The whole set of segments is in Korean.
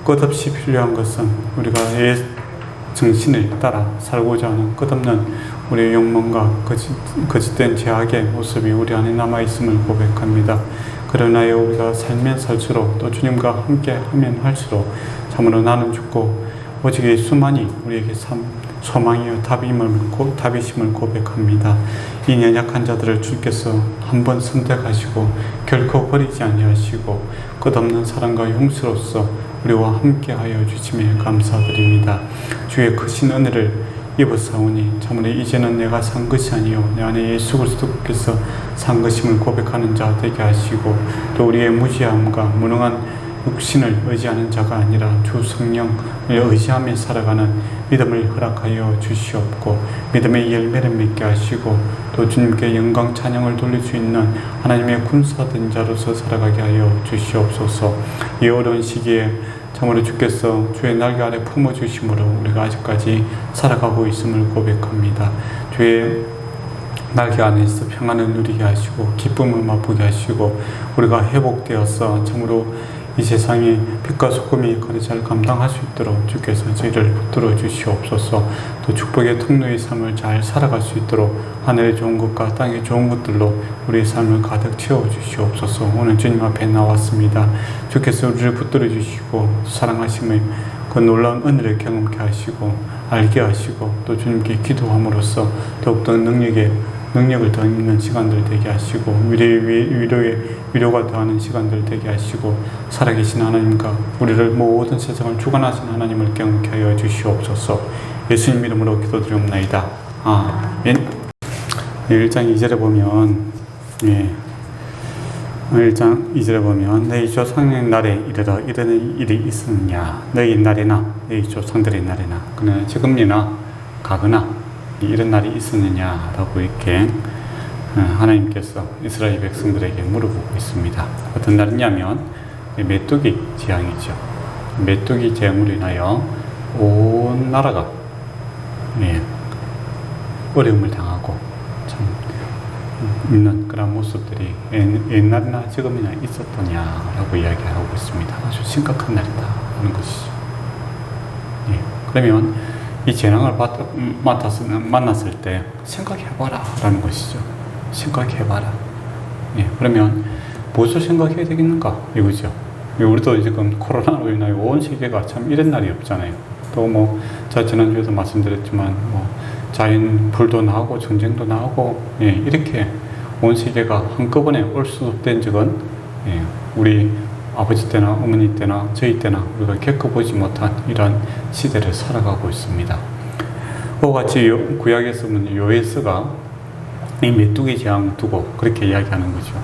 끝없이 필요한 것은 우리가 정신을 따라 살고자 하는 끝없는 우리의 욕망과 거짓된 죄악의 모습이 우리 안에 남아있음을 고백합니다. 그러나요, 우리가 살면 살수록 또 주님과 함께 하면 할수록 참으로 나는 죽고 오직 예수만이 우리에게 소망이요 답이심을 고백합니다. 이 연약한 자들을 주께서 한번 선택하시고 결코 버리지 아니하시고 끝없는 사랑과 용서로서 우리와 함께하여 주심에 감사드립니다. 주의 크신 은혜를 입었사오니 참으로 이제는 내가 산 것이 아니요 내 안에 예수 그리스도께서 산 것임을 고백하는 자 되게 하시고, 또 우리의 무지함과 무능한 육신을 의지하는 자가 아니라 주 성령을 의지하며 살아가는 믿음을 허락하여 주시옵고, 믿음의 열매를 맺게 하시고, 또 주님께 영광 찬양을 돌릴 수 있는 하나님의 군사된 자로서 살아가게 하여 주시옵소서. 이 어려운 시기에 참으로 주께서 주의 날개 아래 품어주심으로 우리가 아직까지 살아가고 있음을 고백합니다. 주의 날개 안에서 평안을 누리게 하시고 기쁨을 맛보게 하시고, 우리가 회복되어서 참으로 이 세상에 빛과 소금이 거리잘 감당할 수 있도록 주께서 저희를 붙들어 주시옵소서. 또 축복의 통로의 삶을 잘 살아갈 수 있도록 하늘의 좋은 것과 땅의 좋은 것들로 우리의 삶을 가득 채워 주시옵소서. 오늘 주님 앞에 나왔습니다. 주께서 우리를 붙들어 주시고 사랑하심의 그 놀라운 은혜를 경험케 하시고 알게 하시고, 또 주님께 기도함으로써 더욱더 능력을 더 있는 시간들 되게 하시고, 위로가 더하는 시간들 되게 하시고, 살아계신 하나님과 우리를 모든 세상을 주관하신 하나님을 경험케 하여 주시옵소서. 예수님 이름으로 기도드리옵나이다. 아멘. 1장 2절에 보면 1장 2절에 보면 너희 조상의 날에 이르러 이런 일이 있었느냐, 너희 날에나 너희 조상들의 날에나 그는 지금이나 가거나 이런 날이 있었느냐라고 이렇게 하나님께서 이스라엘 백성들에게 물어보고 있습니다. 어떤 날이냐면 메뚜기 재앙이죠. 메뚜기 재앙으로 인하여 온 나라가 어려움을 당하고 참 있는 그런 모습들이 옛날이나 지금이나 있었더냐라고 이야기하고 있습니다. 아주 심각한 날이다 하는 것이죠. 그러면 이 재앙을 만났을 때 생각해봐라 라는 것이죠. 생각해봐라. 그러면 무엇을 생각해야 되겠는가 이거죠. 우리도 지금 코로나로 인하여 온 세계가 참 이런 날이 없잖아요. 또 제가 지난주에도 말씀드렸지만 자연 불도 나고 전쟁도 나고 이렇게 온 세계가 한꺼번에 올 수 된 적은 우리 아버지 때나 어머니 때나 저희 때나 우리가 겪어보지 못한 이러한 시대를 살아가고 있습니다. 그와 같이 구약에서 보면 요에스가 이 메뚜기 재앙을 두고 그렇게 이야기하는 거죠.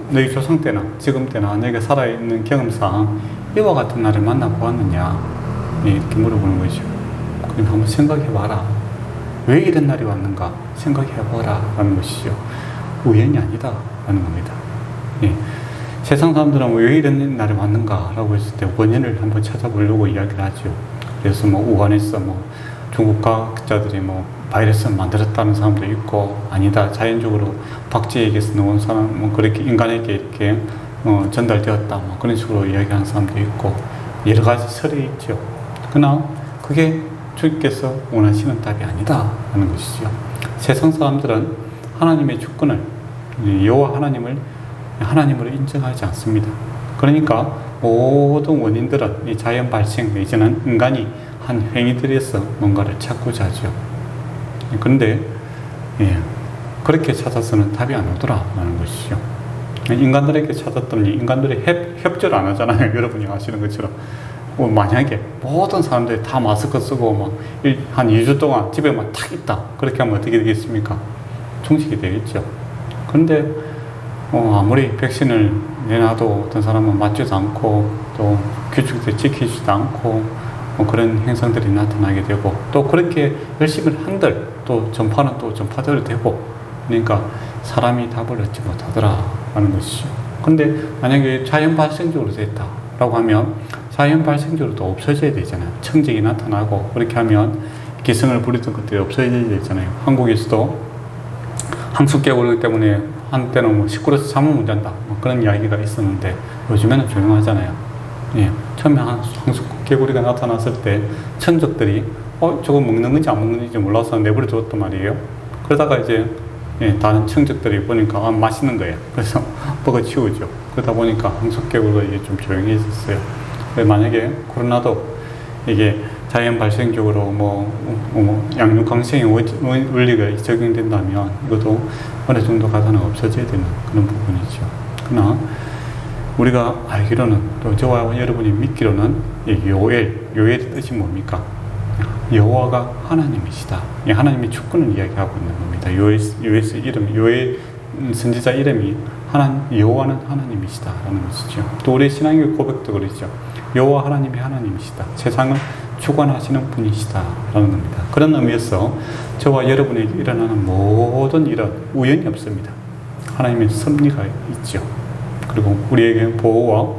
너희 조상 때나 지금 때나 너희가 살아있는 경험상 이와 같은 날을 만나보았느냐 이렇게 물어보는 거죠. 그럼 한번 생각해봐라. 왜 이런 날이 왔는가 생각해봐라 라는 것이죠. 우연이 아니다 라는 겁니다. 세상 사람들은 왜 이런 날이 왔는가 라고 했을 때 원인을 한번 찾아보려고 이야기를 하죠. 그래서 우한에서 중국 과학자들이 바이러스를 만들었다는 사람도 있고, 아니다 자연적으로 박쥐에게서 나온 사람 그렇게 인간에게 이렇게 전달되었다 그런 식으로 이야기하는 사람도 있고, 여러 가지 설이 있죠. 그러나 그게 주께서 원하시는 답이 아니다 하는 것이죠. 세상 사람들은 하나님의 주권을 여호와 하나님으로 인정하지 않습니다. 그러니까 모든 원인들은 이 자연 발생 내지는 인간이 한 행위들에서 뭔가를 찾고자 하죠. 그런데 그렇게 찾아서는 답이 안 오더라라는 것이죠. 인간들에게 찾았더니 인간들이 협조를 안 하잖아요. 여러분이 아시는 것처럼. 만약에 모든 사람들이 다 마스크 쓰고 한 2주 동안 집에만 탁 있다 그렇게 하면 어떻게 되겠습니까? 중식이 되겠죠. 그런데 아무리 백신을 내놔도 어떤 사람은 맞지도 않고 또 규칙도 지키지도 않고 그런 현상들이 나타나게 되고, 또 그렇게 열심히 한들 또 전파는 또 전파대로 되고, 그러니까 사람이 답을 얻지 못하더라 하는 것이죠. 근데 만약에 자연 발생적으로 됐다라고 하면 자연 발생적으로 또 없어져야 되잖아요. 청직이 나타나고 그렇게 하면 기승을 부리던 것들이 없어져야 되잖아요. 한국에서도 항숙개구리 때문에 한때는 시끄러워서 잠을 못 잔다 그런 이야기가 있었는데 요즘에는 조용하잖아요. 처음에 황소개구리가 나타났을 때 천적들이 저거 먹는 건지 안 먹는 건지 몰라서 내버려 두었단 말이에요. 그러다가 이제 다른 청적들이 보니까 맛있는 거예요. 그래서 먹어 치우죠. 그러다 보니까 황소개구리가 이제 좀 조용해졌어요. 만약에 코로나도 이게 자연 발생적으로 양육 강생의 원리가 적용된다면 이것도 어느 정도 가다는 없어져야 되는 그런 부분이죠. 그러나 우리가 알기로는 또 저와 여러분이 믿기로는 요엘의 뜻이 뭡니까? 여호와가 하나님이시다. 하나님의 주권을 이야기하고 있는 겁니다. 요엘 이름, 요엘 선지자 이름이 여호와는 하나님이시다라는 것이죠. 또 우리 신앙의 고백도 그러죠. 여호와 하나님이 하나님이시다. 세상을 주관하시는 분이시다라는 겁니다. 그런 의미에서 저와 여러분에게 일어나는 모든 일은 우연이 없습니다. 하나님의 섭리가 있죠. 그리고 우리에게 보호와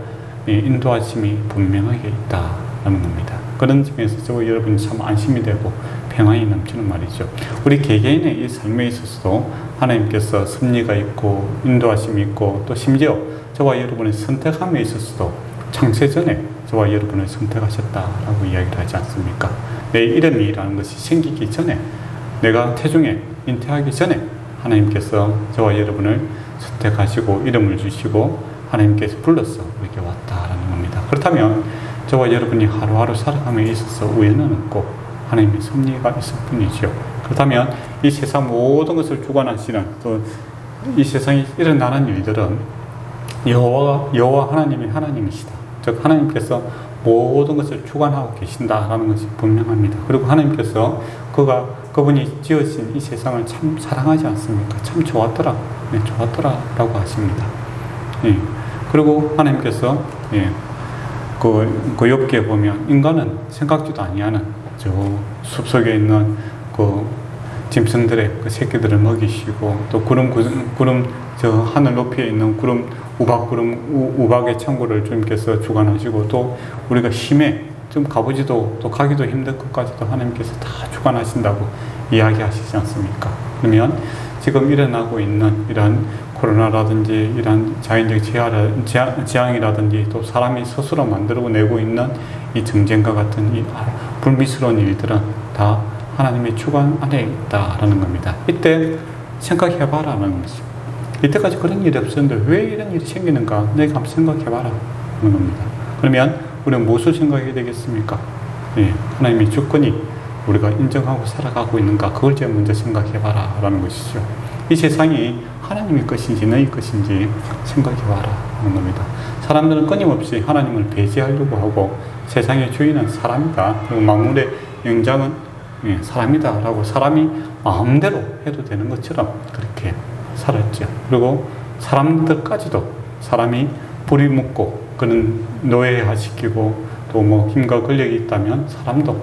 인도하심이 분명하게 있다라는 겁니다. 그런 점에서 저와 여러분이 참 안심이 되고 평안이 넘치는 말이죠. 우리 개개인의 이 삶에 있어서도 하나님께서 섭리가 있고 인도하심이 있고 또 심지어 저와 여러분의 선택함에 있어서도 창세 전에 저와 여러분을 선택하셨다라고 이야기를 하지 않습니까? 내 이름이라는 것이 생기기 전에, 내가 태중에 잉태하기 전에 하나님께서 저와 여러분을 선택하시고 이름을 주시고 하나님께서 불러서 이렇게 왔다라는 겁니다. 그렇다면 저와 여러분이 하루하루 살아감에 있어서 우연은 없고 하나님의 섭리가 있을 뿐이죠. 그렇다면 이 세상 모든 것을 주관하시는 또 이 세상에 일어나는 일들은 여호와 하나님이 하나님이시다. 즉 하나님께서 모든 것을 주관하고 계신다라는 것이 분명합니다. 그리고 하나님께서 그분이 지으신 이 세상을 참 사랑하지 않습니까? 참 좋았더라, 좋았더라라고 하십니다. 그리고 하나님께서 그 욥기에 보면 인간은 생각지도 아니하는 저 숲속에 있는 그 짐승들의 그 새끼들을 먹이시고 또 구름 저 하늘 높이에 있는 우박의 창고를 주님께서 주관하시고 또 우리가 심해 좀 가보지도 또 가기도 힘든 것까지도 하나님께서 다 주관하신다고 이야기하시지 않습니까? 그러면 지금 일어나고 있는 이런 코로나라든지 이런 자연적 재앙이라든지 또 사람이 스스로 만들어내고 있는 이 정쟁과 같은 이 불미스러운 일들은 다 하나님의 주관 안에 있다라는 겁니다. 이때 생각해봐라는 거죠. 이때까지 그런 일이 없었는데 왜 이런 일이 생기는가? 내가 한번 생각해봐라 하는 겁니다. 그러면 우리는 무엇을 생각해야 되겠습니까? 하나님의 주권이 우리가 인정하고 살아가고 있는가? 그걸 제일 먼저 생각해봐라 라는 것이죠. 이 세상이 하나님의 것인지 너희 것인지 생각해봐라 하는 겁니다. 사람들은 끊임없이 하나님을 배제하려고 하고 세상의 주인은 사람이다. 그리고 만물의 영장은 사람이다 라고 사람이 마음대로 해도 되는 것처럼 그렇게 살았죠. 그리고 사람들까지도 사람이 불이 묻고 그런 노예화시키고 또 힘과 권력이 있다면 사람도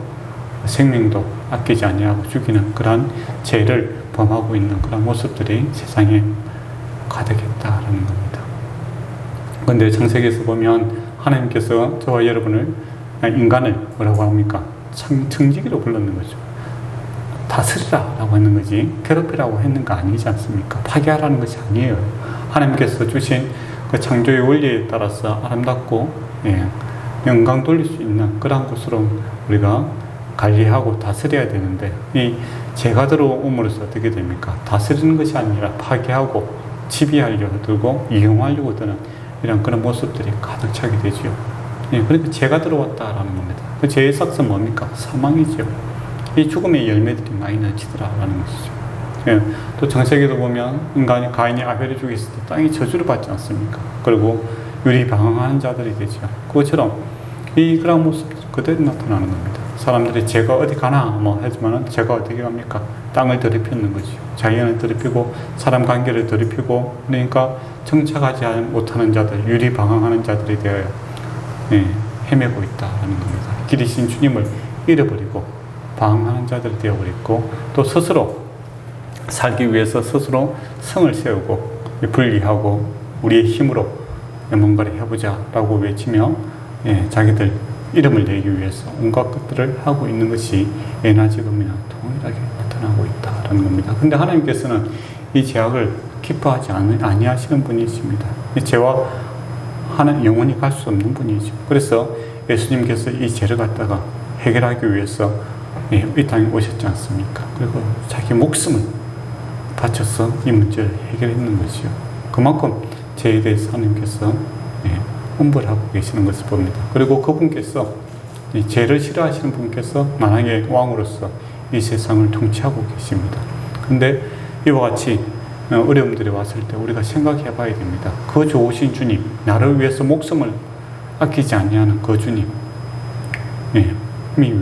생명도 아끼지 아니하고 죽이는 그러한 죄를 범하고 있는 그런 모습들이 세상에 가득했다라는 겁니다. 그런데 창세기에서 보면 하나님께서 저와 여러분을 인간을 뭐라고 합니까? 청지기로 불렀는 거죠. 다스리라 라고 하는 거지 괴롭히라고 했는 거 아니지 않습니까? 파괴하라는 것이 아니에요. 하나님께서 주신 그 창조의 원리에 따라서 아름답고 영광 돌릴 수 있는 그러한 곳으로 우리가 관리하고 다스려야 되는데 이 죄가 들어옴으로써 어떻게 됩니까? 다스리는 것이 아니라 파괴하고 지배하려고 들고 이용하려고 드는 이런 그런 모습들이 가득 차게 되죠. 그러니까 죄가 들어왔다라는 겁니다. 그 죄의 삭은 뭡니까? 사망이죠. 이 죽음의 열매들이 많이 넘치더라라는 것이죠. 또 창세기도 보면 인간이 가인이 아벨을 죽였을 때 땅이 저주를 받지 않습니까? 그리고 유리 방황하는 자들이 되죠. 그것처럼 그런 모습들이 그대로 나타나는 겁니다. 사람들이 죄가 어디 가나 하지만은 죄가 어떻게 갑니까? 땅을 더럽히는 거죠. 자연을 더럽히고 사람 관계를 더럽히고 그러니까 정착하지 못하는 자들, 유리 방황하는 자들이 되어요. 헤매고 있다라는 겁니다. 길이신 주님을 잃어버리고 방황하는 자들이 되어버렸고 또 스스로 살기 위해서 스스로 성을 세우고 분리하고 우리의 힘으로 뭔가를 해보자 라고 외치며 자기들 이름을 내기 위해서 온갖 것들을 하고 있는 것이 예나 지금이나 동일하게 나타나고 있다라는 겁니다. 근데 하나님께서는 이 죄악을 기뻐하지 아니하시는 분이십니다. 이 죄와 하는 영원히 갈 수 없는 분이죠. 그래서 예수님께서 이 죄를 갖다가 해결하기 위해서 이 땅에 오셨지 않습니까? 그리고 자기 목숨을 바쳐서 이 문제를 해결했는 것이요. 그만큼 죄에 대해서 하나님께서 엄벌하고 계시는 것을 봅니다. 그리고 그분께서 죄를 싫어하시는 분께서 만왕의 왕으로서 이 세상을 통치하고 계십니다. 근데 이와 같이 어려움들이 왔을 때 우리가 생각해 봐야 됩니다. 그 좋으신 주님, 나를 위해서 목숨을 아끼지 아니하는 그 주님이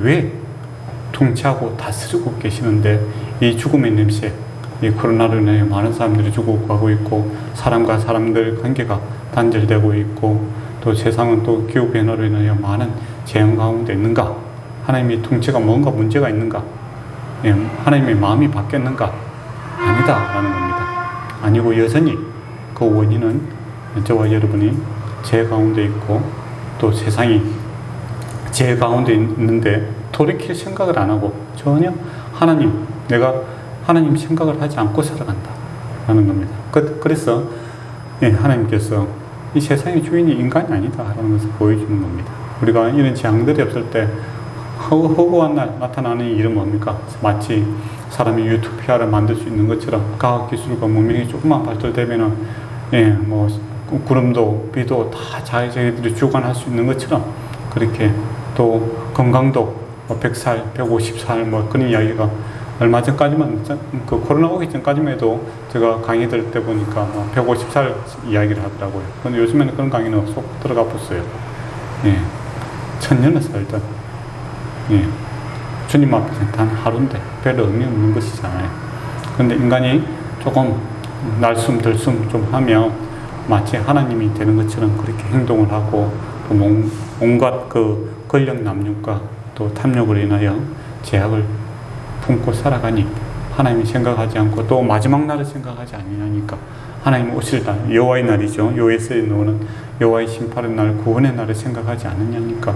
왜 통치하고 다스리고 계시는데 이 죽음의 냄새, 이 코로나로 인해 많은 사람들이 죽어가고 있고 사람과 사람들 관계가 단절되고 있고 또 세상은 또 기후변화로 인하여 많은 재앙 가운데 있는가? 하나님의 통치가 뭔가 문제가 있는가? 하나님의 마음이 바뀌었는가? 아니다 라는 겁니다. 아니고 여전히 그 원인은 저와 여러분이 죄 가운데 있고 또 세상이 죄 가운데 있는데 돌이킬 생각을 안 하고 전혀 내가 하나님 생각을 하지 않고 살아간다 라는 겁니다. 그래서 하나님께서 이 세상의 주인이 인간이 아니다 라는 것을 보여주는 겁니다. 우리가 이런 재앙들이 없을 때 허구한 날 나타나는 일은 뭡니까? 마치 사람이 유토피아를 만들 수 있는 것처럼 과학기술과 문명이 조금만 발달되면은 뭐 구름도 비도 다 자기들이 주관할 수 있는 것처럼 그렇게 또 건강도 100살, 150살 뭐 그런 이야기가 얼마 전까지만 그 코로나 오기 전까지만 해도 제가 강의 들을 때 보니까 150살 이야기를 하더라고요. 근데 요즘에는 그런 강의는 쏙 들어가 봤어요. 천년을 살던 주님 앞에서는 단 하루인데 별 의미 없는 것이잖아요. 그런데 인간이 조금 날숨 들숨 좀 하면 마치 하나님이 되는 것처럼 그렇게 행동을 하고 또 온갖 그 권력 남용과 또 탐욕으로 인하여 죄악을 품고 살아가니 하나님이 생각하지 않고 또 마지막 날을 생각하지 않으니까 하나님 오실 날 여호와의 날이죠. 여호와에서 나오는 여호와의 심판의 날 구원의 날을 생각하지 않느냐니까.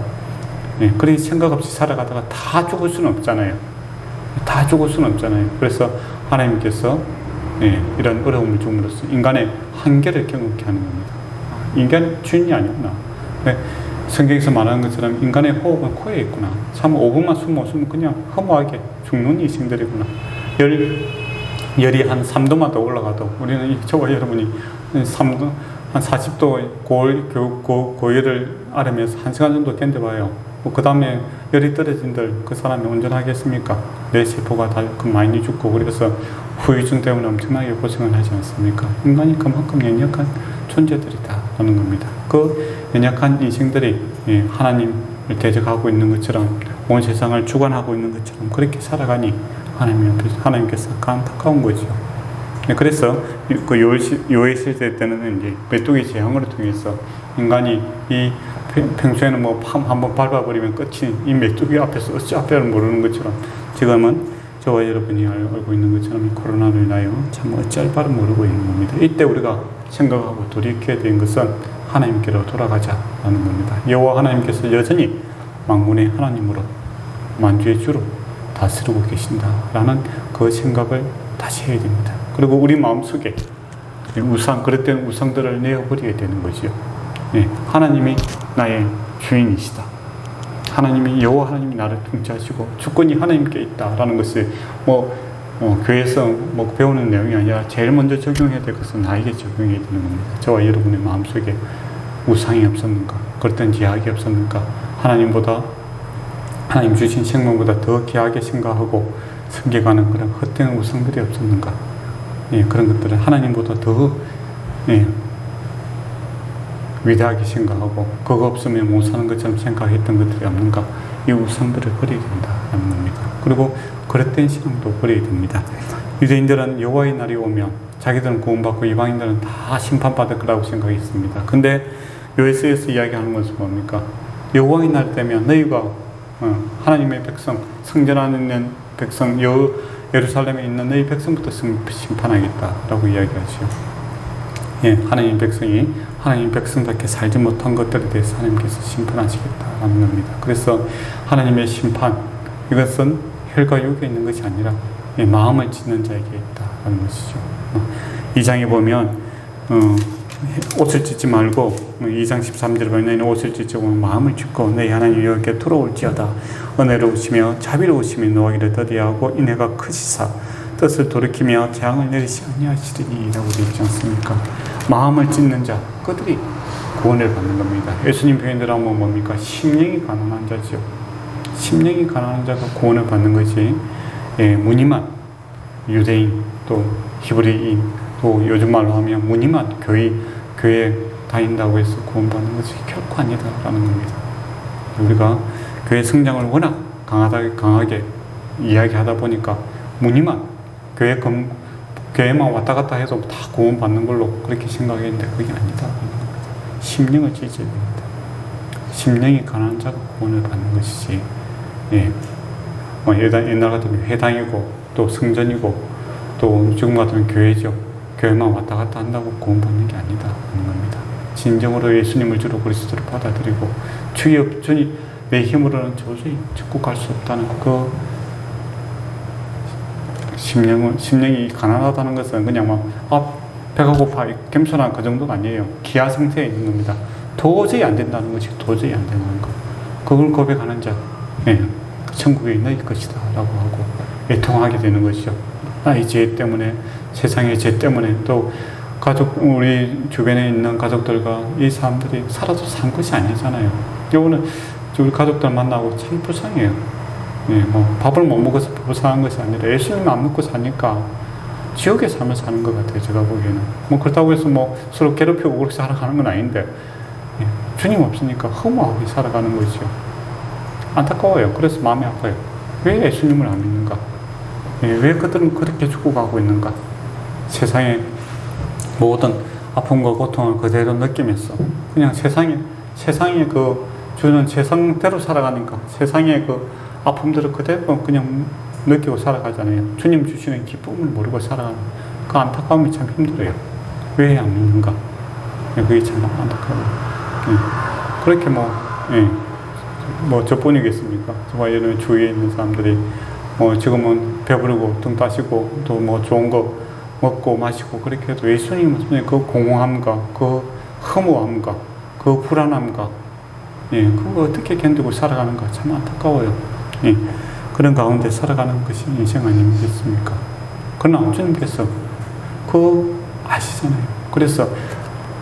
그렇게 생각 없이 살아가다가 다 죽을 수는 없잖아요. 다 죽을 수는 없잖아요. 그래서 하나님께서 이런 어려움을 줌으로써 인간의 한계를 경험케 하는 겁니다. 인간 주인이 아니구나. 성경에서 말하는 것처럼 인간의 호흡은 코에 있구나. 참 5분만 숨 못 쉬면 그냥 허무하게 죽는 이생들이구나. 열이 한 3도만 더 올라가도 우리는 저와 여러분이 3도, 한 40도 고열을 앓으면서 1시간 정도 견뎌봐요. 그 다음에 열이 떨어진들 그 사람이 온전하겠습니까? 내 세포가 다 많이 죽고 그래서 후유증 때문에 엄청나게 고생을 하지 않습니까? 인간이 그만큼 연약한 존재들이다라는 겁니다. 그 연약한 인생들이 하나님을 대적하고 있는 것처럼 온 세상을 주관하고 있는 것처럼 그렇게 살아가니 하나님께서 안타까운 거죠. 그래서 그 요의 시대 때는 이제 메뚜기 재앙을 통해서 인간이 이 평소에는 뭐 팜 한번 밟아버리면 끝이 이 메뚜기 앞에서 어찌 앞에를 모르는 것처럼 지금은 저와 여러분이 알고 있는 것처럼 이 코로나로 인하여 참 어찌할 바를 모르고 있는 겁니다. 이때 우리가 생각하고 돌이켜야 되는 것은 하나님께로 돌아가자라는 겁니다. 여호와 하나님께서 여전히 만군의 하나님으로 만주의 주로 다스리고 계신다라는 그 생각을 다시 해야 됩니다. 그리고 우리 마음속에 그릇된 우상들을 내어버려야 되는 거지요. 하나님이 나의 주인이시다. 하나님이 여호와 하나님이 나를 통치하시고 주권이 하나님께 있다라는 것을 교회에서 배우는 내용이 아니라 제일 먼저 적용해야 될 것은 나에게 적용해야 되는 겁니다. 저와 여러분의 마음속에 우상이 없었는가? 그랬던 제약이 없었는가? 하나님 주신 생명보다 더 귀하게 생각하고 섬겨가는 그런 헛된 우상들이 없었는가? 그런 것들을 하나님보다 더 위대하게 생각하고 그거 없으면 못 사는 것처럼 생각했던 것들이 없는가? 이 우상들을 버려야 된다는 겁니다. 그리고 그릇된 신앙도 버려야 됩니다. 유대인들은 여호와의 날이 오면 자기들은 구원받고 이방인들은 다 심판받을 거라고 생각했습니다. 근데 요에스에서 이야기하는 것은 뭡니까? 여호와의 날 되면 너희가 하나님의 백성, 성전 안에 있는 백성, 예루살렘에 있는 너희 백성부터 심판하겠다라고 이야기하죠. 하나님 백성이 하나님 백성답게 살지 못한 것들에 대해서 하나님께서 심판하시겠다라는 겁니다. 그래서 하나님의 심판, 이것은 혈과 육에 있는 것이 아니라 마음을 짓는 자에게 있다라는 것이죠. 2장에 보면 옷을 찢지 말고 2장 13절에 보면 너희는 옷을 찢지 말고 마음을 찢고 너희 하나님 여호와께 돌아올지어다. 은혜로우시며 자비로우시며 노하기를 더디하고 인애가 크시사 뜻을 돌이키며 재앙을 내리시 아니하시리니 라고 되어 있지 않습니까? 마음을 찢는 자 그들이 구원을 받는 겁니다. 예수님 표현대로 하면 뭡니까? 심령이 가난한 자죠. 심령이 가난한 자가 구원을 받는 것이 무늬만 유대인 또 히브리인 또 요즘 말로 하면 무늬만 교회 다닌다고 해서 구원받는 것이 결코 아니다라는 겁니다. 우리가 교회 성장을 워낙 강하게 이야기하다 보니까 무늬만 교회만 왔다 갔다 해서 다 구원받는 걸로 그렇게 생각했는데 그게 아니다. 심령을 찢어야 됩니다. 심령이 가난한 자가 구원을 받는 것이지, 옛날 같으면 회당이고 또 성전이고 또 지금 같으면 교회죠. 교회만 왔다 갔다 한다고 구원받는 게 아니다 하는 겁니다. 진정으로 예수님을 주로 그리스도로 받아들이고 주님 내 힘으로는 도저히 축복할 수 없다는 그 심령이 가난하다는 것은 그냥 배가 고파 겸손한 그 정도가 아니에요. 기아 상태에 있는 겁니다. 도저히 안 된다는 것이 도저히 안 되는 것. 그걸 고백하는 자, 천국이 너희 것이다 라고 하고 애통하게 되는 것이죠. 나의 죄 때문에, 세상의 죄 때문에, 또 우리 주변에 있는 가족들과 이 사람들이 살아도 산 것이 아니잖아요. 요거는 우리 가족들 만나고 참 불쌍해요. 밥을 못 먹어서 불쌍한 것이 아니라 예수님 안 먹고 사니까 지옥에 살면서 사는 것 같아요. 제가 보기에는. 그렇다고 해서 서로 괴롭히고 그렇게 살아가는 건 아닌데, 주님 없으니까 허무하게 살아가는 거죠. 안타까워요. 그래서 마음이 아파요. 왜 예수님을 안 믿는가? 왜 그들은 그렇게 죽어가고 있는가? 세상의 모든 아픔과 고통을 그대로 느끼면서 그냥 세상에 주는 세상대로 살아가니까 세상의 그 아픔들을 그대로 그냥 느끼고 살아가잖아요. 주님 주시는 기쁨을 모르고 살아가는 그 안타까움이 참 힘들어요. 왜 안 믿는가? 그게 참 안타까워요. 그렇게 저뿐이겠습니까? 정말 이런 주위에 있는 사람들이 지금은 배부르고 등 따시고 또 좋은 거 먹고 마시고 그렇게 해도 예수님은 그 공허함과 그 허무함과 그 불안함과 그거 어떻게 견디고 살아가는가 참 안타까워요. 그런 가운데 살아가는 것이 인생 아니겠습니까? 그러나 주님께서 아시잖아요. 그래서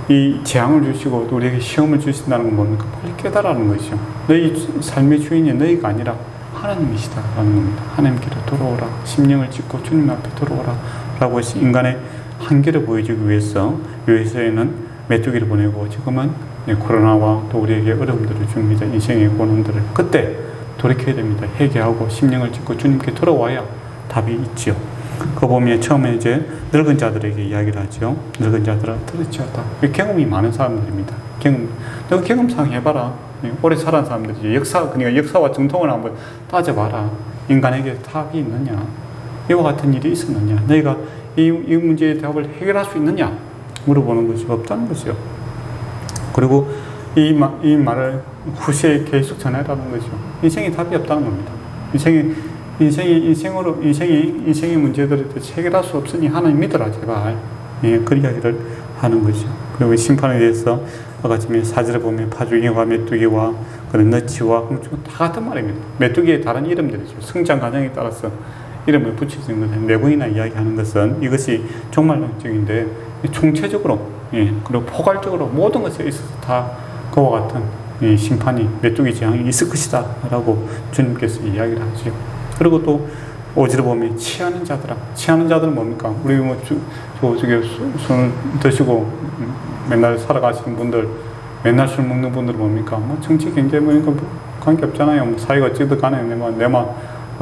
이 재앙을 주시고 또 우리에게 시험을 주신다는 건 뭡니까? 빨리 깨달으라는 것이죠. 너희 삶의 주인이 너희가 아니라 하나님이시다라는 겁니다. 하나님께로 돌아오라. 심령을 찢고 주님 앞에 돌아오라. 라고 해서 인간의 한계를 보여주기 위해서 요새에는 메뚜기를 보내고 지금은 코로나와 또 우리에게 어려움들을 줍니다. 인생의 고난들을. 그때 돌이켜야 됩니다. 회개하고 심령을 찢고 주님께 돌아와야 답이 있죠. 그거 보면 처음에 이제 늙은 자들에게 이야기를 하죠. 늙은 자들은 들으치었다. 경험이 많은 사람들입니다. 너 경험상 해봐라. 오래 살아온 사람들이 그러니까 역사와 정통을 한번 따져봐라. 인간에게 답이 있느냐? 이와 같은 일이 있었느냐? 너희가 이 문제의 답을 해결할 수 있느냐? 물어보는 것이 없다는 것이죠. 그리고 이 말을 후세에 계속 전해라는 것이죠. 인생에 답이 없다는 겁니다. 인생의 문제들을 해결할 수 없으니 하나님 믿어라, 제발. 그 이야기를 하는 거죠. 그리고 심판에 대해서 아까 전에 사절을 보면 파주기와 메뚜기와 그런 너치와 홍충 다 같은 말입니다. 메뚜기의 다른 이름들이죠. 성장 과정에 따라서 이름을 붙여진 것은 네 번이나 이야기하는 것은 이것이 종말론적인데 총체적으로 그리고 포괄적으로 모든 것에 있어서 다 그와 같은 심판이 메뚜기 재앙이 있을 것이다 라고 주님께서 이야기를 하죠. 그리고 또 오지를 보면 취하는 자들은 뭡니까? 우리 저기 술 드시고 맨날 살아가시는 분들, 맨날 술 먹는 분들 뭡니까? 정치 경제 보니까 관계 없잖아요. 사이가 어찌든 간에 내만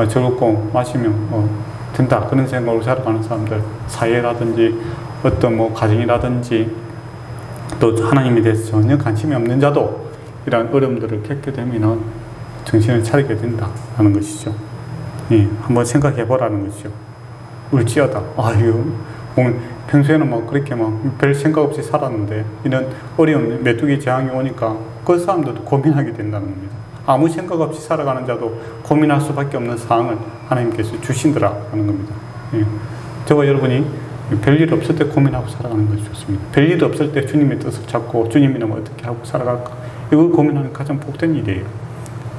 즐겁고 마시면 된다. 그런 생각으로 살아가는 사람들, 사회라든지 어떤 가정이라든지 또 하나님에 대해서 전혀 관심이 없는 자도 이러한 어려움들을 겪게 되면 정신을 차리게 된다는 것이죠. 한번 생각해 보라는 것이죠. 울지어다. 평소에는 그렇게 별 생각 없이 살았는데 이런 어려운 메뚜기 재앙이 오니까 그 사람들도 고민하게 된다는 겁니다. 아무 생각 없이 살아가는 자도 고민할 수밖에 없는 상황을 하나님께서 주신더라 하는 겁니다. 저와 여러분이 별일 없을 때 고민하고 살아가는 것이 좋습니다. 별일 없을 때 주님의 뜻을 찾고 주님이라면 어떻게 하고 살아갈까, 이걸 고민하는 가장 복된 일이에요.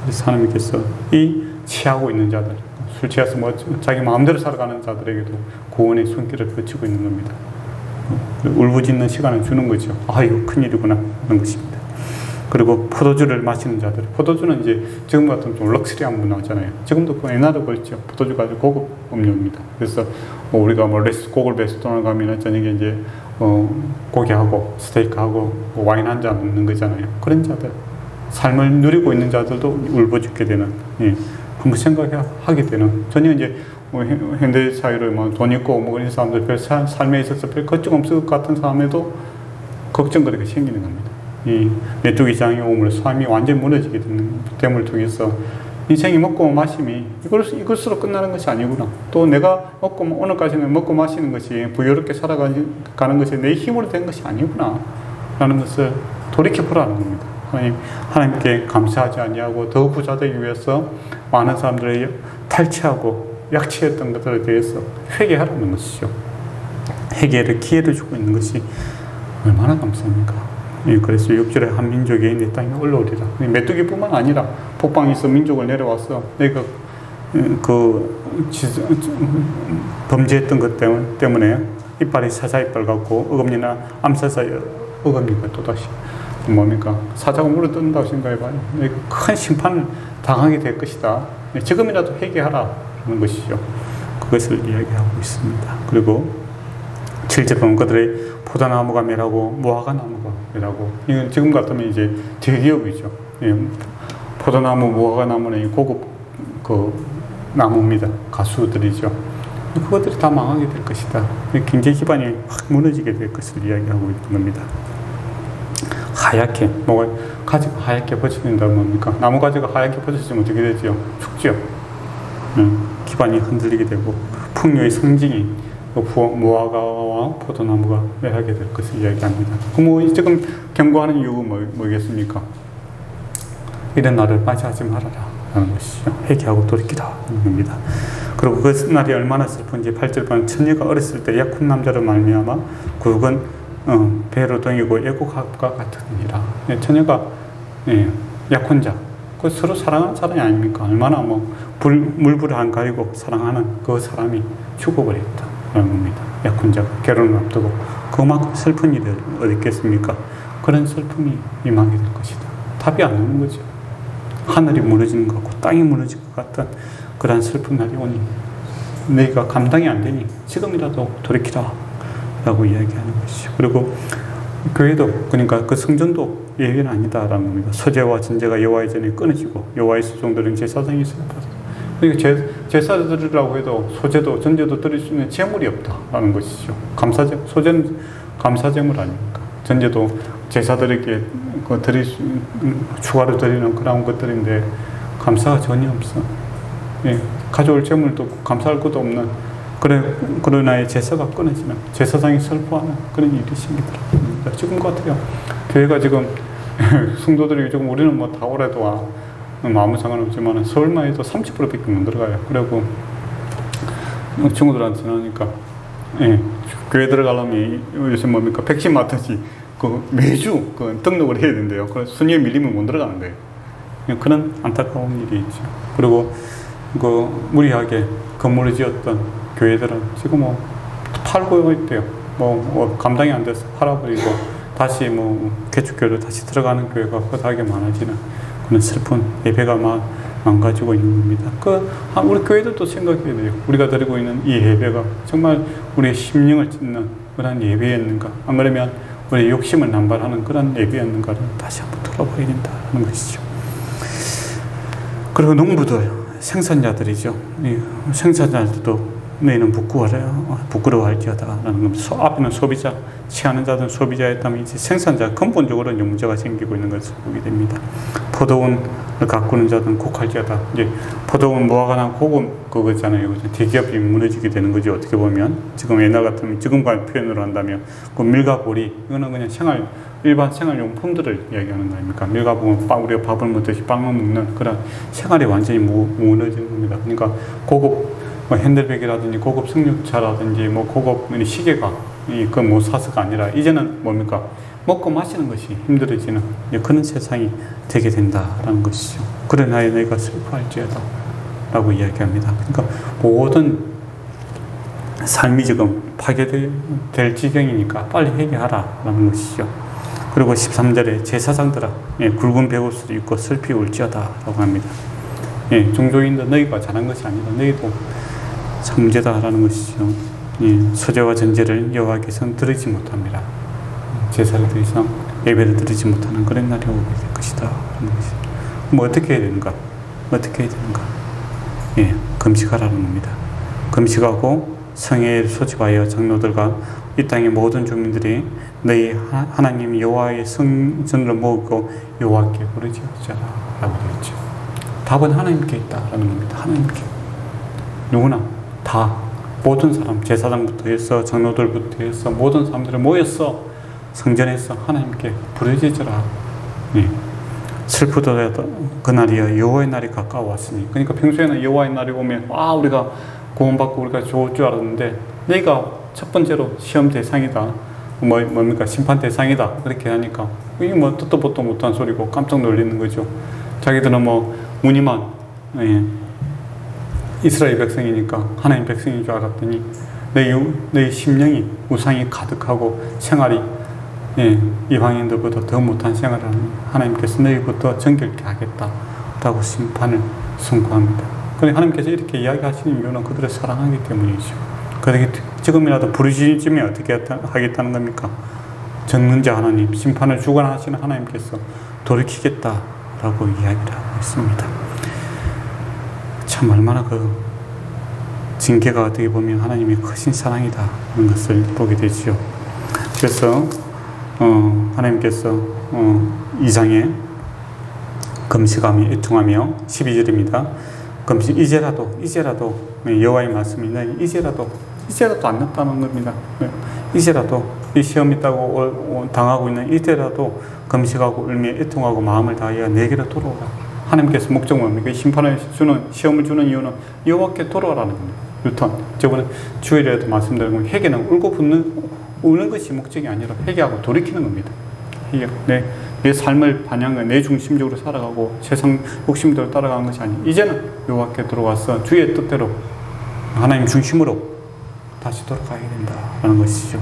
그래서 하나님께서 이 취하고 있는 자들, 술 취해서 뭐 자기 마음대로 살아가는 자들에게도 구원의 손길을 펼치고 있는 겁니다. 울부짖는 시간을 주는 거죠. 아, 이거 큰일이구나 하는 것입니다. 그리고 포도주를 마시는 자들, 포도주는 이제 지금 같으면 좀 럭셔리한 문화잖아요. 지금도 그 옛날에 그랬죠. 포도주가 아주 고급 음료입니다. 그래서 뭐 우리가 뭐 고급 레스토랑 가면 저녁에 이제 고기하고 스테이크하고 와인 한 잔 먹는 거잖아요. 그런 자들, 삶을 누리고 있는 자들도 울부짖게 되는, 예, 한번 생각하게 되는, 전혀 이제 뭐 현대 사회로 뭐 돈 있고 뭐 그런 사람들 별 삶에 있어서 별 걱정 없을 것 같은 사람에도 걱정거리가 생기는 겁니다. 이 메뚜기 장이 오므로 삶이 완전히 무너지게 됨을 통해서 인생이 먹고 마심이 이것으로 끝나는 것이 아니구나. 또 내가 오늘까지는 먹고 마시는 것이 부유롭게 살아가는 것이 내 힘으로 된 것이 아니구나 라는 것을 돌이켜보라는 겁니다. 하나님께 감사하지 아니하고 더 부자 되기 위해서 많은 사람들이 탈취하고 약취했던 것들에 대해서 회개하라는 것이죠. 회개를 기회를 주고 있는 것이 얼마나 감사합니까? 예, 그래서 6절에 한 민족이 내 땅에 올라오리라. 메뚜기뿐만 아니라 북방에서 민족을 내려와서 내가 범죄했던 것 때문에 이빨이 사자이빨 같고 어금니나 암사자 어금니가 또다시 뭡니까? 사자가 물어뜯는다고 생각해봐요. 큰 심판을 당하게 될 것이다. 지금이라도 회개하라는 것이죠. 그것을 이야기하고 있습니다. 그리고 7절 보면 그들의 포도나무가 멸하고 무화과 나무가 멸하고, 이건 지금 같으면 이제 대기업이죠. 예, 포도나무, 무화과 나무는 고급 그 나무입니다. 가수들이죠. 그것들이 다 망하게 될 것이다. 경제 기반이 확 무너지게 될 것을 이야기하고 있는 겁니다. 하얗게, 가지가 하얗게 벗어진다면 뭡니까? 나무 가지가 하얗게 벗어지면 어떻게 되죠? 죽죠. 기반이 흔들리게 되고 풍요의 상징이 무화과와 포도나무가 멸하게 될 것을 이야기합니다. 그럼 지금 경고하는 이유가 뭐겠습니까? 이런 날을 맞이하지 말아라 라는 것이죠. 회개하고 돌이키라 하는 겁니다. 그리고 그 날이 얼마나 슬픈지 8절 보면 처녀가 어렸을 때 약혼 남자로 말미암아 굵은 배로동이고 애국합과 같으니라. 처녀가 약혼자, 그 서로 사랑하는 사람이 아닙니까? 얼마나 물불을 안 가리고 사랑하는 그 사람이 죽어버렸다 라는 겁니다. 약혼자가 결혼을 앞두고 그만큼 슬픈 일이 어디 있겠습니까? 그런 슬픔이 임하게 될 것이다. 답이 안 나오는 거죠. 하늘이 무너지는 것 같고 땅이 무너질 것 같은 그런 슬픈 날이 오니 너희가 감당이 안 되니 지금이라도 돌이키라 라고 이야기하는 것이죠. 그리고 교회도, 그러니까 그 성전도 예외는 아니다라는 겁니다. 소제와 전제가 여호와의 전에 끊어지고 여호와의 수종들은 제사장이 있어야 받아요. 그러니까 제사드리라고 해도 소제도 전제도 드릴 수 있는 재물이 없다라는 것이죠. 소제는 감사제물 아닙니까? 전제도 제사들에게 추가로 드리는 그런 것들인데 감사가 전혀 없어. 예, 가져올 재물도 감사할 것도 없는 그러나 제사가 끊어지는, 제사장이 슬퍼하는 그런 일이 생기더라고요. 지금 같아요. 교회가 지금 성도들이 지금 우리는 다 오래도 와 아무 상관없지만 서울만 해도 30%밖에 못 들어가요. 그리고 친구들한테 전하니까 교회 들어가려면 요새 뭡니까? 백신 맞듯이 매주 등록을 해야 된대요. 그래서 순위에 밀리면 못 들어가는 거예요. 그런 안타까운 일이 있죠. 그리고 무리하게 건물을 지었던 교회들은 지금 팔고 있대요. 감당이 안 돼서 팔아버리고 다시 개축교회로 다시 들어가는 교회가 허다하게 많아지는 그런 슬픈 예배가 망가지고 있는 겁니다. 우리 교회들도 생각해야 돼요. 우리가 드리고 있는 이 예배가 정말 우리의 심령을 찢는 그런 예배였는가? 안 그러면 우리의 욕심을 남발하는 그런 예배였는가를 다시 한번 돌아봐야 된다는 것이죠. 그리고 농부들, 생산자들이죠. 생산자들도 너희는 부끄러워할지어다 라는 겁니다. 앞에는 소비자, 취하는 자든 소비자였다면 이제 생산자, 근본적으로 이제 문제가 생기고 있는 것을 보게 됩니다. 포도원을 가꾸는 자든 곡할지어다. 이제 포도원 무화과나 고급 그거잖아요. 대기업이 무너지게 되는 거죠. 어떻게 보면 지금 옛날 같으면 지금과 표현으로 한다면 밀과 보리, 이거는 그냥 일반 생활용품들을 이야기하는 거 아닙니까? 밀과 보면 우리가 밥을 먹듯이 빵을 먹는 그런 생활이 완전히 무너지는 겁니다. 그러니까 고급 뭐 핸들백이라든지 고급 승용차라든지 뭐 고급 시계가 그 뭐 사서가 아니라 이제는 뭡니까? 먹고 마시는 것이 힘들어지는 그런 세상이 되게 된다라는 것이죠. 그러나 너희가 슬퍼할지어다 라고 이야기합니다. 그러니까 모든 삶이 지금 파괴될 지경이니까 빨리 회개하라라는 것이죠. 그리고 13절에 제사장들아 굵은 베옷을 입고 슬피 울지어다 라고 합니다. 종교인도 너희가 잘한 것이 아니라 너희도 참 문제다라는 것이죠. 소제와 전제를 여호와께서는 들으지 못합니다. 제사를 더 이상 예배를 드리지 못하는 그런 날이 오게 될 것이다. 뭐 어떻게 해야 되는가? 어떻게 해야 되는가? 금식하라는 겁니다. 금식하고 성회를 소집하여 장로들과 이 땅의 모든 주민들이 너희 하나님 여호와의 성전을 모으고 여호와께 부르짖으라 라고 되어 있죠. 답은 하나님께 있다라는 겁니다. 하나님께. 누구나 다 모든 사람, 제사장부터 해서 장로들부터 해서 모든 사람들이 모여서 성전에서 하나님께 부르짖으라. 슬프더라도 그날이여 여호와의 날이 가까워왔으니. 그러니까 평소에는 여호와의 날이 오면 우리가 구원받고 우리가 좋을 줄 알았는데 너희가 첫 번째로 시험 대상이다. 뭡니까? 심판 대상이다. 그렇게 하니까 이게 뭐 뜻도 보도 못한 소리고 깜짝 놀라는 거죠. 자기들은 뭐 무늬만 이스라엘 백성이니까 하나님 백성인 줄 알았더니 너희 심령이 우상이 가득하고 생활이 이방인들보다 더 못한 생활을 하는 하나님께서 너희부터 정결케 하겠다라고 심판을 선고합니다. 그런데 하나님께서 이렇게 이야기하시는 이유는 그들을 사랑하기 때문이죠. 그렇게 지금이라도 부르짖으면 어떻게 하겠다는 겁니까? 정능자 하나님, 심판을 주관하시는 하나님께서 돌이키겠다라고 이야기를 하고 있습니다. 참 얼마나 그 징계가 어떻게 보면 하나님의 크신 사랑이다 하는 것을 보게 되죠. 그래서 하나님께서 2장에 금식하며 애통하며 12절입니다. 금식 이제라도 여호와의 말씀이 이제라도 안 났다는 겁니다. 이제라도 이 시험 있다고 당하고 있는 이때라도 금식하고 울며 애통하고 마음을 다하여 내게로 돌아오라. 하나님께서 목적은 뭡니까? 심판을 주는 시험을 주는 이유는 여호와께 돌아오라는 겁니다. 유턴. 저번에 주일에도 말씀드린 회개는 우는 것이 목적이 아니라 회개하고 돌이키는 겁니다. 내 삶을 반영한 내 중심적으로 살아가고 세상 욕심대로 따라가는 것이 아니에요. 이제는 여호와께 들어와서 주의 뜻대로 하나님 중심으로 다시 돌아가야 된다는 것이죠.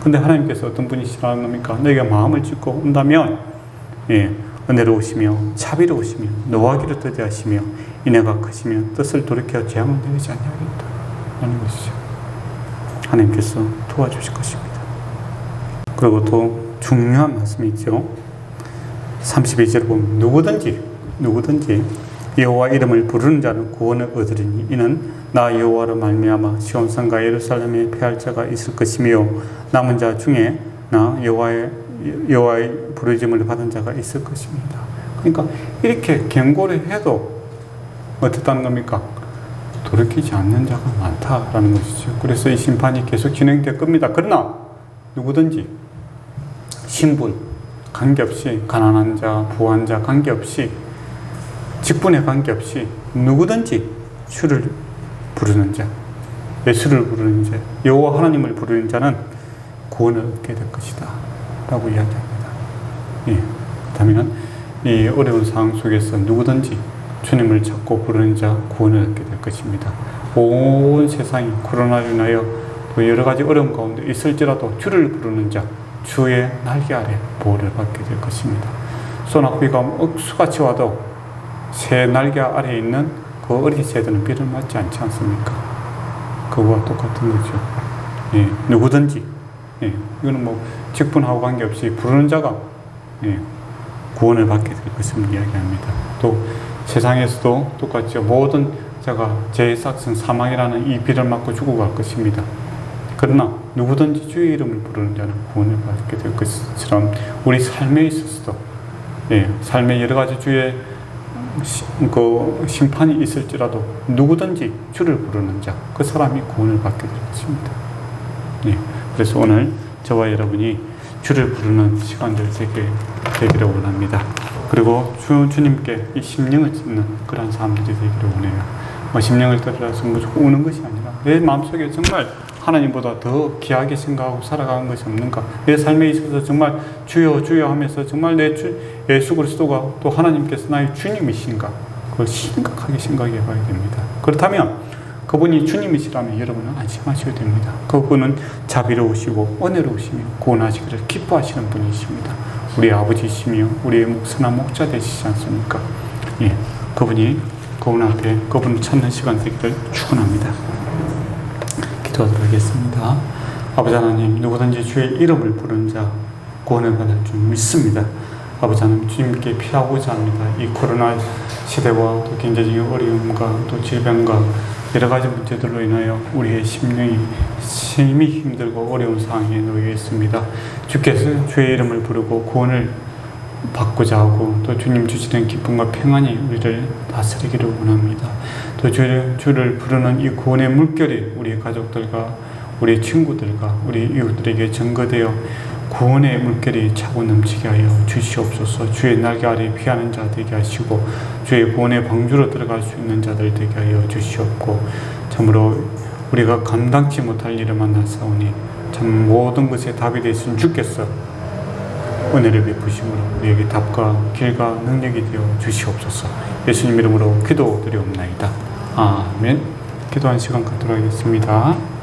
근데 하나님께서 어떤 분이시라는 겁니까? 너희가 마음을 찢고 온다면 은혜로우시며 자비로우시며 노하기를 더디하시며 인애가 크시며 뜻을 돌이켜 재앙을 내리지 아니하겠다는 것이죠. 하나님께서 도와주실 것입니다. 그리고 또 중요한 말씀이 있죠. 32절을 보면 누구든지 여호와 이름을 부르는 자는 구원을 얻으리니 이는 나 여호와로 말미암아 시온산과 예루살렘에 패할 자가 있을 것이며 남은 자 중에 나 여호와의 부르심을 받은 자가 있을 것입니다. 그러니까 이렇게 경고를 해도 어떻다는 겁니까? 돌이키지 않는 자가 많다라는 것이죠. 그래서 이 심판이 계속 진행될 겁니다. 그러나 누구든지 신분 관계없이 가난한 자, 부한 자 관계없이 직분에 관계없이 누구든지 주를 부르는 자, 예수를 부르는 자, 여호와 하나님을 부르는 자는 구원을 얻게 될 것이다 라고 이야기합니다. 그렇다면 이 어려운 상황 속에서 누구든지 주님을 찾고 부르는 자 구원을 얻게 될 것입니다. 온 세상이 코로나로 인하여 또 여러 가지 어려움 가운데 있을지라도 주를 부르는 자, 주의 날개 아래 보호를 받게 될 것입니다. 소나비가 억수같이 와도 새 날개 아래에 있는 그 어린 새들은 비를 맞지 않지 않습니까? 그거와 똑같은 거죠. 누구든지 이거는 뭐 직분하고 관계없이 부르는 자가 구원을 받게 될 것을 이야기합니다. 또 세상에서도 똑같죠. 모든 자가 죄삭선 사망이라는 이 비를 맞고 죽어갈 것입니다. 그러나 누구든지 주의 이름을 부르는 자는 구원을 받게 될 것처럼 우리 삶에 있어서도 삶의 여러 가지 주의 심판이 있을지라도 누구든지 주를 부르는 자, 그 사람이 구원을 받게 될 것입니다. 그래서 오늘 저와 여러분이 주를 부르는 시간들 되기를 원합니다. 그리고 주님께 이 심령을 찢는 그런 사람들이 되기를 원해요. 뭐 심령을 들으라서 무조건 우는 것이 아니라 내 마음속에 정말 하나님보다 더 귀하게 생각하고 살아가는 것이 없는가? 내 삶에 있어서 정말 주여 주여 하면서 정말 내 예수 그리스도가 또 하나님께서 나의 주님이신가? 그걸 심각하게 생각해 봐야 됩니다. 그렇다면 그분이 주님이시라면 여러분은 안심하셔야 됩니다. 그분은 자비로우시고 은혜로우시며 구원하시기를 기뻐하시는 분이십니다. 우리 아버지시며 우리의 목사나 목자 되시지 않습니까? 예, 그분이 그분 앞에 그분을 찾는 시간 되기를 축원합니다. 기도하도록 하겠습니다. 아버지 하나님, 누구든지 주의 이름을 부른 자 구원을 받을 줄 믿습니다. 아버지 하나님, 주님께 피하고자 합니다. 이 코로나 시대와 또 경제적인 어려움과 또 질병과 여러 가지 문제들로 인하여 우리의 심령이 심히 힘들고 어려운 상황에 놓여 있습니다. 주께서 주의 이름을 부르고 구원을 받고자 하고 또 주님 주시는 기쁨과 평안이 우리를 다스리기를 원합니다. 또 주를 부르는 이 구원의 물결이 우리 가족들과 우리 친구들과 우리 이웃들에게 전거되어 구원의 물결이 차고 넘치게 하여 주시옵소서. 주의 날개 아래 피하는 자 되게 하시고 주의 구원의 방주로 들어갈 수 있는 자들 되게 하여 주시옵고, 참으로 우리가 감당치 못할 일을 만나사오니 참 모든 것에 답이 되신 주께서 은혜를 베푸심으로 우리에게 답과 길과 능력이 되어 주시옵소서. 예수님 이름으로 기도드리옵나이다. 아멘. 기도한 시간 갖도록 하겠습니다.